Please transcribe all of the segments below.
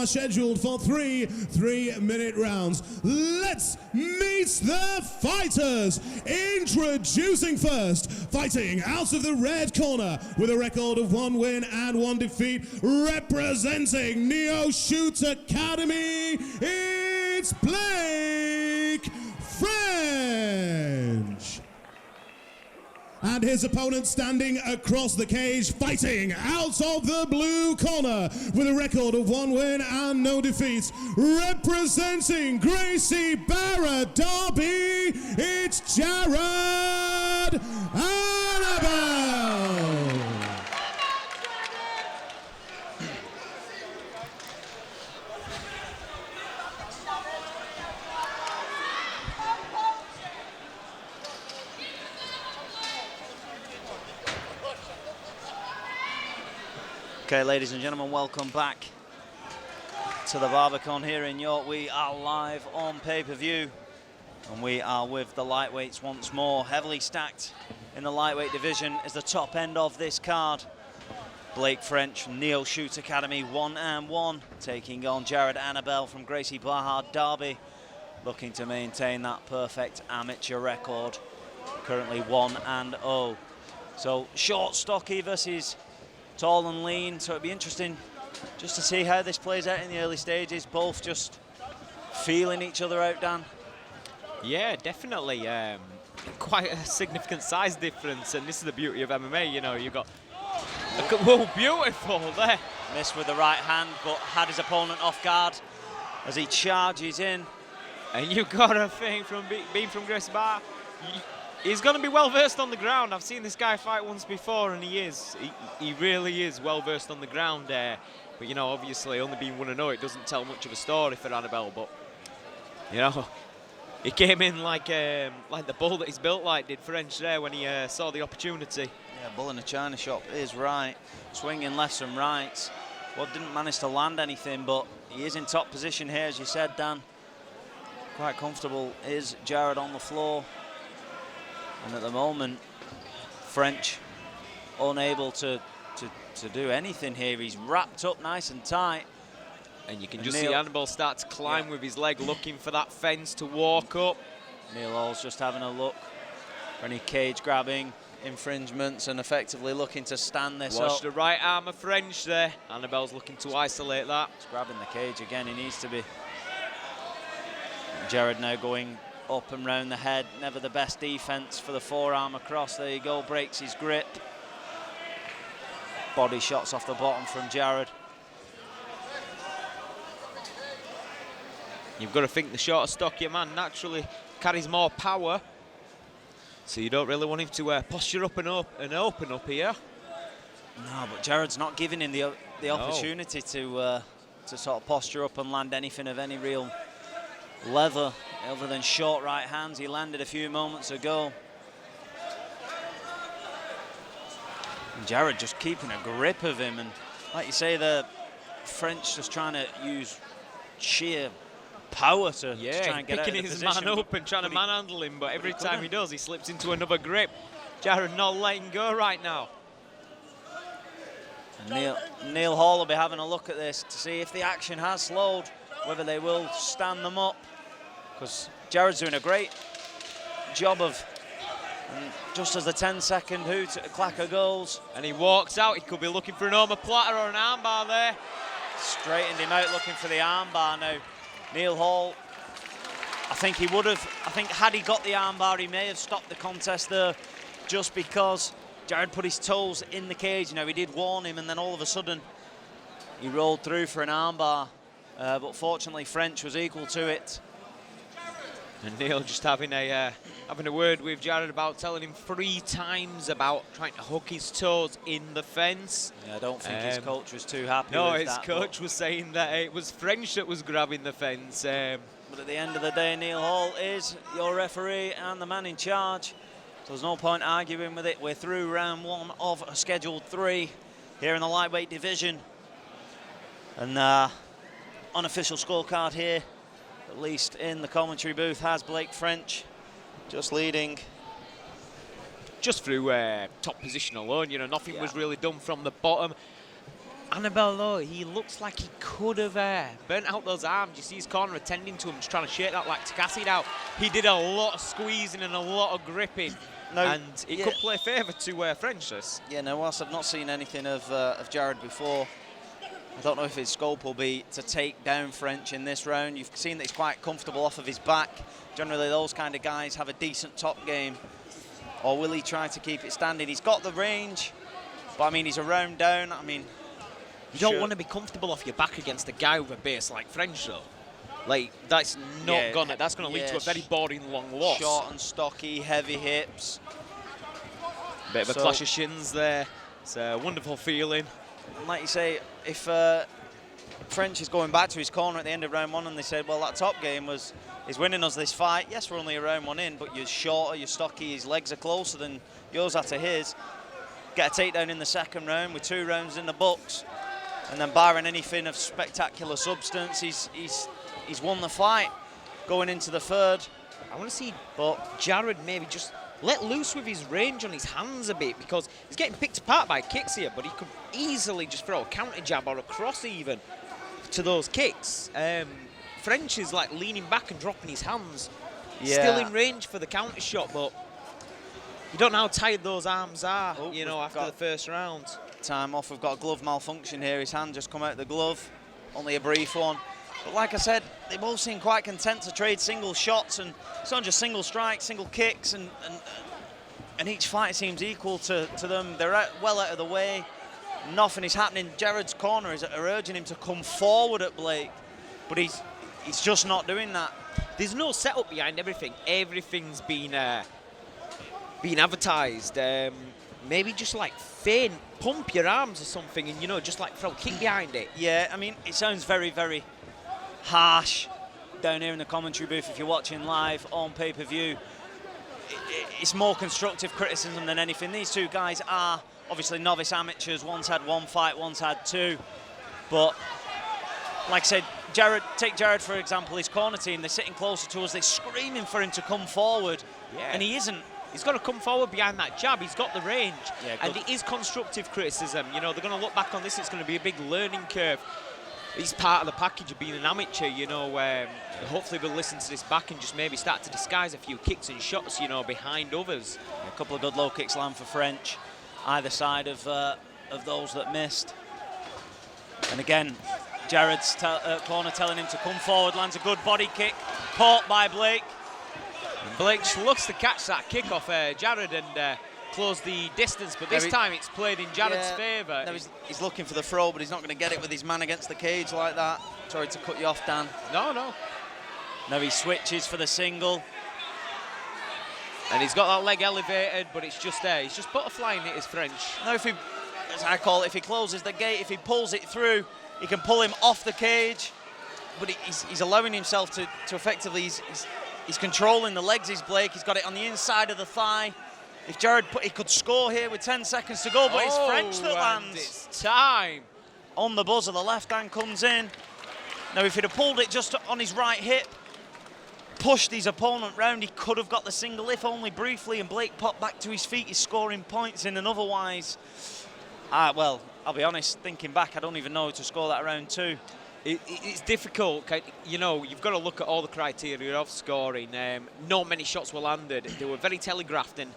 are scheduled for three 3-minute rounds. Let's meet the fighters. Introducing first, fighting out of the red corner with a record of 1 win and 1 defeat, representing Neo Shoot Academy, it's Blake French. And his opponent standing across the cage, fighting out of the blue corner with a record of 1 win and no defeats, representing Gracie Barra Derby, it's Jarrad Annabel. Okay, ladies and gentlemen, welcome back to the Barbican here in York. We are live on pay-per-view, and we are with the lightweights once more. Heavily stacked in the lightweight division is the top end of this card. Blake French from Neo Shoot Academy, 1-1, taking on Jarrad Annabel from Gracie Barra Derby, looking to maintain that perfect amateur record, currently 1-0. So short, stocky versus tall and lean, so it'd be interesting just to see how this plays out in the early stages. Both just feeling each other out, Dan. Yeah, definitely. Quite a significant size difference, and this is the beauty of MMA. You know, you've got whoa, beautiful there. Missed with the right hand, but had his opponent off guard as he charges in. And you've got to think, from being from Gracie Barra, he's going to be well versed on the ground. I've seen this guy fight once before, and he really is well versed on the ground there. But you know, obviously, only being 1-0, it doesn't tell much of a story for Annabel. But you know, he came in like the bull that he's built like did French there when he saw the opportunity. Yeah, bull in a china shop is right. Swinging lefts and rights. Well, didn't manage to land anything, but he is in top position here, as you said, Dan. Quite comfortable is Jarrad on the floor. And at the moment, French unable to do anything here. He's wrapped up nice and tight. And you can just see Annabel start to climb with his leg, looking for that fence to walk up. Neil Hall's just having a look for any cage grabbing infringements and effectively looking to stand this up. Watch the right arm of French there. Annabel's looking to isolate that. He's grabbing the cage again, he needs to be. Jarrad now going up and round the head, never the best defense for the forearm across. There you go, breaks his grip. Body shots off the bottom from Jarrad. You've got to think the shorter, stockier man naturally carries more power, so you don't really want him to posture up and open up here. No, but Jarrad's not giving him the opportunity to sort of posture up and land anything of any real leather, other than short right hands he landed a few moments ago. And Jarrad just keeping a grip of him, and like you say, the French just trying to use sheer power to try and get out of the position. Picking his man up and trying to manhandle him, but every time he does, he slips into another grip. Jarrad not letting go right now. And Neil Hall will be having a look at this to see if the action has slowed, whether they will stand them up, because Jarrad's doing a great job of, and just as the 10-second hoot clacker goes. And he walks out, he could be looking for an omoplata or an armbar there. Straightened him out looking for the armbar now. Neil Hall, I think he would have, had he got the armbar, he may have stopped the contest there, just because Jarrad put his toes in the cage. You know, he did warn him, and then all of a sudden he rolled through for an armbar. But fortunately, French was equal to it. And Neil just having a word with Jarrad about telling him 3 times about trying to hook his toes in the fence. Yeah, I don't think his coach was too happy no, with that. No, his coach was saying that it was French that was grabbing the fence. But at the end of the day, Neil Hall is your referee and the man in charge. So there's no point arguing with it. We're through round 1 of a scheduled 3 here in the lightweight division. And unofficial scorecard here, at least in the commentary booth, has Blake French just leading. Just through top position alone, you know, nothing was really done from the bottom. Annabel, though, he looks like he could have burnt out those arms. You see his corner attending to him, just trying to shake that lactic acid out. He did a lot of squeezing and a lot of gripping. No, and it could play favour to French, this. Yeah, no, whilst I've not seen anything of Jarrad before, I don't know if his scope will be to take down French in this round. You've seen that he's quite comfortable off of his back. Generally, those kind of guys have a decent top game. Or will he try to keep it standing? He's got the range, but I mean, he's a round down. I mean, you don't want to be comfortable off your back against a guy with a base like French, though. Like, that's not gonna. That's gonna lead to a very boring long loss. Short and stocky, heavy hips. Bit of a clash of shins there. It's a wonderful feeling. And like you say, if French is going back to his corner at the end of round 1 and they said, well, that top game is winning us this fight. Yes, we're only a round 1 in, but you're shorter, you're stocky, his legs are closer than yours are to his. Get a takedown in the second round with 2 rounds in the books. And then barring anything of spectacular substance, he's won the fight going into the third. I want to see Jarrad maybe just let loose with his range on his hands a bit, because he's getting picked apart by kicks here, but he could easily just throw a counter jab or a cross even to those kicks. French is like leaning back and dropping his hands. Still in range for the counter shot, but you don't know how tired those arms are, you know, after the first round. Time off, we've got a glove malfunction here. His hand just come out of the glove, only a brief one. But like I said, they both seem quite content to trade single shots, and it's not just single strikes, single kicks, and each fight seems equal to them. They're well out of the way. Nothing is happening. Jarrad's corner are urging him to come forward at Blake, but he's just not doing that. There's no setup behind everything. Everything's been advertised. Maybe just like feint, pump your arms or something, and, you know, just like throw a kick behind it. Yeah, I mean, it sounds very, very harsh down here in the commentary booth if you're watching live on pay-per-view. It's more constructive criticism than anything. These two guys are obviously novice amateurs. One's had 1 fight, one's had 2. But like I said, take Jarrad for example, his corner team, they're sitting closer to us, they're screaming for him to come forward, and he isn't. He's got to come forward behind that jab. He's got the range, and it is constructive criticism. You know, they're going to look back on this. It's going to be a big learning curve. It's part of the package of being an amateur, you know. Hopefully we'll listen to this back and just maybe start to disguise a few kicks and shots, you know, behind others. A couple of good low kicks land for French, either side of those that missed. And again, Jarrad's corner telling him to come forward, lands a good body kick, caught by Blake. And Blake just looks to catch that kick off Jarrad and close the distance, but this time it's played in Jarrad's favour. No, he's looking for the throw, but he's not going to get it with his man against the cage like that. Sorry to cut you off, Dan. No. Now he switches for the single. And he's got that leg elevated, but it's just there. He's just butterflying it, is French. Now if he, as I call it, if he closes the gate, if he pulls it through, he can pull him off the cage. But he's allowing himself to effectively, he's controlling the legs, is Blake. He's got it on the inside of the thigh. If Jarrad he could score here with 10 seconds to go, but it's French that lands. It's time. On the buzzer, the left hand comes in. Now, if he'd have pulled it just on his right hip, pushed his opponent round, he could have got the single, if only briefly, and Blake popped back to his feet. He's scoring points in, and otherwise, well, I'll be honest, thinking back, I don't even know who to score that round 2. It's difficult, you know. You've got to look at all the criteria of scoring. Not many shots were landed. They were very telegraphed, and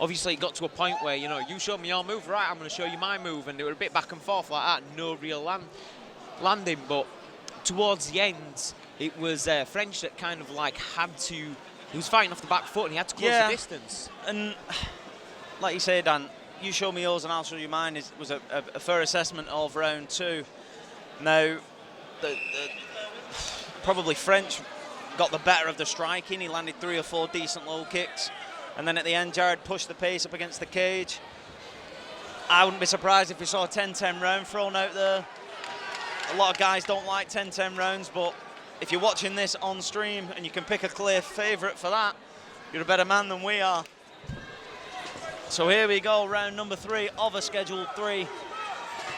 obviously it got to a point where, you know, you show me your move, right, I'm going to show you my move, and they were a bit back and forth like that, no real landing. But towards the end, it was French that kind of like had to, he was fighting off the back foot and he had to close the distance. And like you say, Dan, you show me yours and I'll show you mine was a fair assessment of round 2. Now, probably French got the better of the striking. He landed 3 or 4 decent low kicks. And then at the end, Jarrad pushed the pace up against the cage. I wouldn't be surprised if we saw a 10-10 round thrown out there. A lot of guys don't like 10-10 rounds, but if you're watching this on stream and you can pick a clear favourite for that, you're a better man than we are. So here we go, round number 3 of a scheduled 3.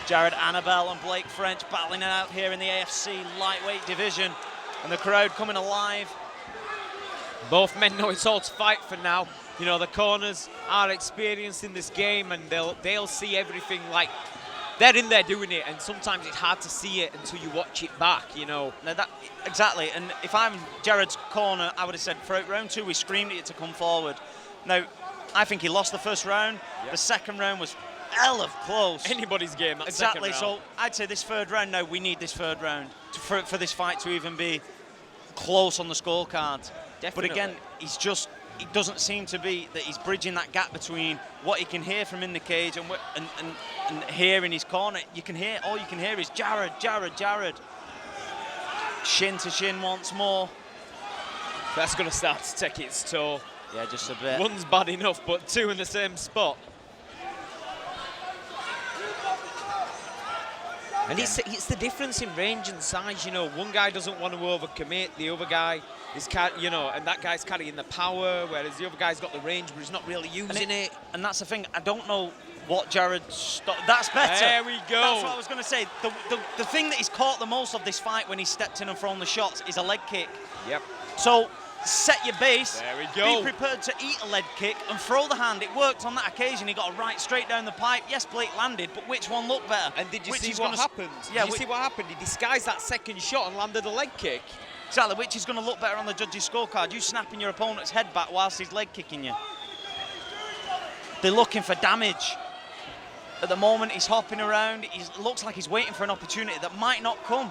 Jarrad Annabel and Blake French battling it out here in the AFC lightweight division, and the crowd coming alive. Both men know it's all to fight for now. You know, the corners are experienced in this game, and they'll see everything like they're in there doing it, and sometimes it's hard to see it until you watch it back, you know. Now exactly, and if I'm Jarrad's corner, I would have said throughout round 2 we screamed at you to come forward. Now, I think he lost the first round. Yep. The second round was hell of close. Anybody's game, that exactly. Second round. So I'd say this third round now, we need this third round for this fight to even be close on the scorecard. Definitely. But again, it doesn't seem to be that he's bridging that gap between what he can hear from in the cage and here in his corner. All you can hear is Jarrad, Jarrad, Jarrad. Shin to shin once more. That's going to start to take its toll. Yeah, just a bit. One's bad enough, but 2 in the same spot. And it's the difference in range and size, you know. One guy doesn't want to overcommit, the other guy is, you know, and that guy's carrying the power, whereas the other guy's got the range, but he's not really using it. And that's the thing, I don't know what Jarrad that's better. There we go. That's what I was going to say. The thing that he's caught the most of this fight when he stepped in and thrown the shots is a leg kick. Yep. So set your base. There we go. Be prepared to eat a leg kick and throw the hand. It worked on that occasion. He got a right straight down the pipe. Yes, Blake landed, but which one looked better? And did you see what happened? Yeah, did you see what happened? He disguised that second shot and landed a leg kick. Exactly, which is going to look better on the judges' scorecard. You snapping your opponent's head back whilst he's leg kicking you. They're looking for damage. At the moment, he's hopping around. It looks like he's waiting for an opportunity that might not come.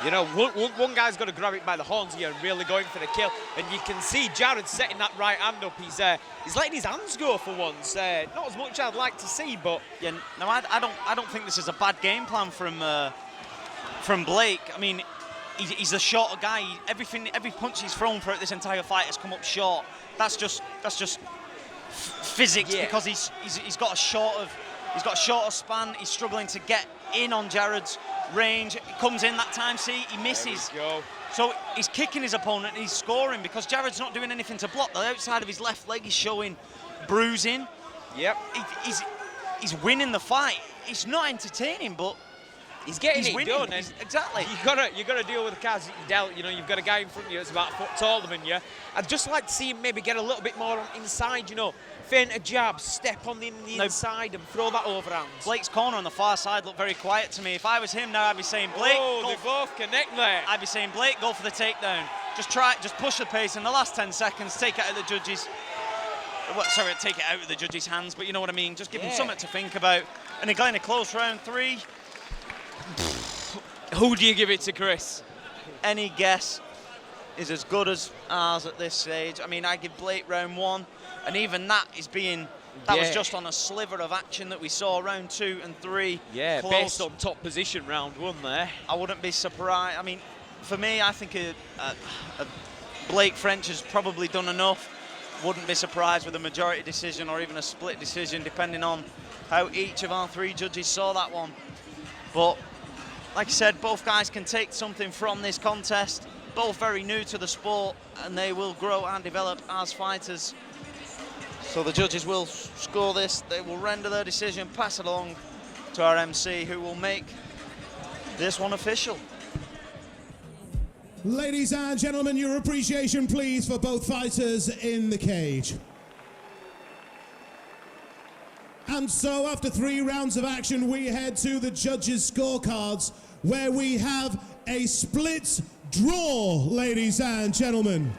You know, one guy's got to grab it by the horns here and really going for the kill. And you can see Jarrad setting that right hand up. He's letting his hands go for once. Not as much I'd like to see, but yeah. No, I don't think this is a bad game plan from Blake. I mean, he's a shorter guy. Every punch he's thrown throughout this entire fight has come up short. That's just physics, because he's got a shorter span. He's struggling to get in on Jarrad's range. He comes in that time, see, he misses. There we go. So he's kicking his opponent and he's scoring because Jarrad's not doing anything to block. The outside of his left leg is showing bruising. Yep. He's winning the fight. It's not entertaining, but he's getting it winning. done. And exactly. You got to deal with the cards that you dealt. You know, you've got a guy in front of you that's about a foot taller than you. I'd just like to see him maybe get a little bit more inside. You know, feint a jab, step on the inside, and throw that overhand. Blake's corner on the far side looked very quiet to me. If I was him now, I'd be saying, Blake. Oh, they both connect there. I'd be saying, Blake, go for the takedown. Just push the pace in the last 10 seconds. Take it out of the judges. Well, sorry, take it out of the judges' hands, but you know what I mean. Just give him something to think about. And again, a close round 3. Who do you give it to, Chris? Any guess is as good as ours at this stage. I mean, I give Blake round 1, and even that was just on a sliver of action that we saw round 2 and 3. Yeah, close. Based on top position round 1 there. I wouldn't be surprised. I mean, for me, I think a Blake French has probably done enough. Wouldn't be surprised with a majority decision or even a split decision, depending on how each of our 3 judges saw that one. But like I said, both guys can take something from this contest. Both very new to the sport, and they will grow and develop as fighters. So the judges will score this. They will render their decision, pass it along to our MC, who will make this one official. Ladies and gentlemen, your appreciation, please, for both fighters in the cage. And so, after 3 rounds of action, we head to the judges' scorecards, where we have a split draw, ladies and gentlemen.